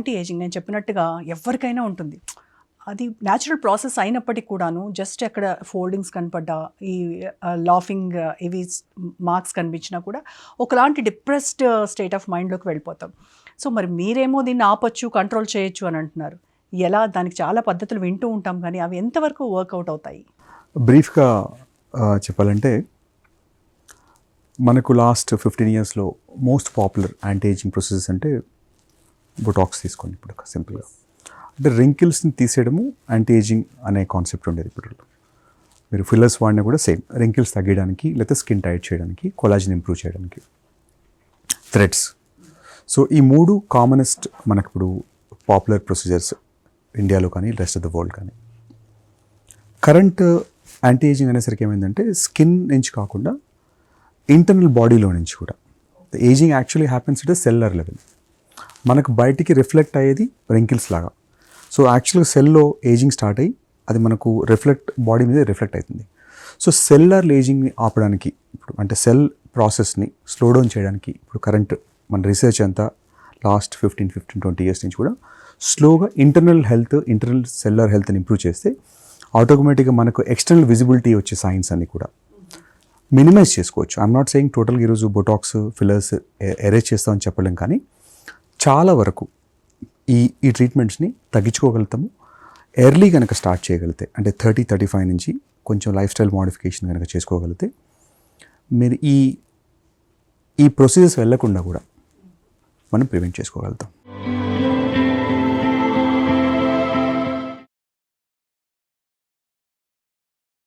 Anti ageing నేను చెప్పినట్టుగా ఎవరికైనా ఉంటుంది. అది న్యాచురల్ ప్రాసెస్ అయినప్పటికీ కూడాను జస్ట్ అక్కడ ఫోల్డింగ్స్ కనపడ్డా, ఈ లాఫింగ్ ఇవి మార్క్స్ కనిపించినా కూడా ఒకలాంటి డిప్రెస్డ్ స్టేట్ ఆఫ్ మైండ్లోకి వెళ్ళిపోతాం. సో మరి మీరేమో దీన్ని ఆపొచ్చు, కంట్రోల్ చేయొచ్చు అని అంటున్నారు. ఎలా? దానికి చాలా పద్ధతులు వింటూ ఉంటాం కానీ అవి ఎంతవరకు వర్కౌట్ అవుతాయి? బ్రీఫ్గా చెప్పాలంటే మనకు లాస్ట్ 15 yearsలో most popular anti ageing processes అంటే బొటాక్స్ తీసుకోండి. ఇప్పుడు సింపుల్గా అంటే రింకిల్స్ని తీసేయడము యాంటీ ఏజింగ్ అనే కాన్సెప్ట్ ఉండేది. ఇప్పుడు మీరు ఫిల్లర్స్ వాడినా కూడా సేమ్, రింకిల్స్ తగ్గడానికి, లేకపోతే స్కిన్ టైట్ చేయడానికి, కొలాజిన్ ఇంప్రూవ్ చేయడానికి, థ్రెడ్స్. సో ఈ 3 కామనెస్ట్ మనకు ఇప్పుడు పాపులర్ ప్రొసీజర్స్ ఇండియాలో కానీ రెస్ట్ ఆఫ్ ద వరల్డ్ కానీ. కరెంట్ యాంటీ ఏజింగ్ అనేసరికి ఏమైందంటే స్కిన్ నుంచి కాకుండా ఇంటర్నల్ బాడీలో నుంచి కూడా. The ageing actually happens at cellular level. మనకు బయటికి రిఫ్లెక్ట్ అయ్యేది రింకిల్స్ లాగా. సో యాక్చువల్గా సెల్లో ఏజింగ్ స్టార్ట్ అయ్యి అది మనకు బాడీ మీద రిఫ్లెక్ట్ అవుతుంది. సో సెల్యులర్ ఏజింగ్ని ఆపడానికి ఇప్పుడు అంటే సెల్ ప్రాసెస్ని స్లో డౌన్ చేయడానికి ఇప్పుడు కరెంట్ మన రీసెర్చ్ అంతా లాస్ట్ 15-20 years నుంచి కూడా స్లోగా ఇంటర్నల్ సెల్యులర్ హెల్త్ని ఇంప్రూవ్ చేస్తే ఆటోమేటిక్గా మనకు ఎక్స్టర్నల్ విజిబిలిటీ వచ్చే సైన్స్ అన్ని కూడా మినిమైజ్ చేసుకోవచ్చు. ఐఎమ్ నాట్ సెయింగ్ టోటల్గా ఈరోజు బొటాక్స్ ఫిల్లర్స్ ఎరేజ్ చేస్తామని చెప్పలేం, కానీ చాలా వరకు ఈ ట్రీట్మెంట్స్ని తగ్గించుకోగలుగుతాము. ఎర్లీ కనుక స్టార్ట్ చేయగలిగితే అంటే 30-35 నుంచి కొంచెం లైఫ్ స్టైల్ మోడిఫికేషన్ కనుక చేసుకోగలిగితే మీరు ఈ ప్రొసీజర్స్ వెళ్ళకుండా కూడా మనం ప్రివెంట్ చేసుకోగలుగుతాం.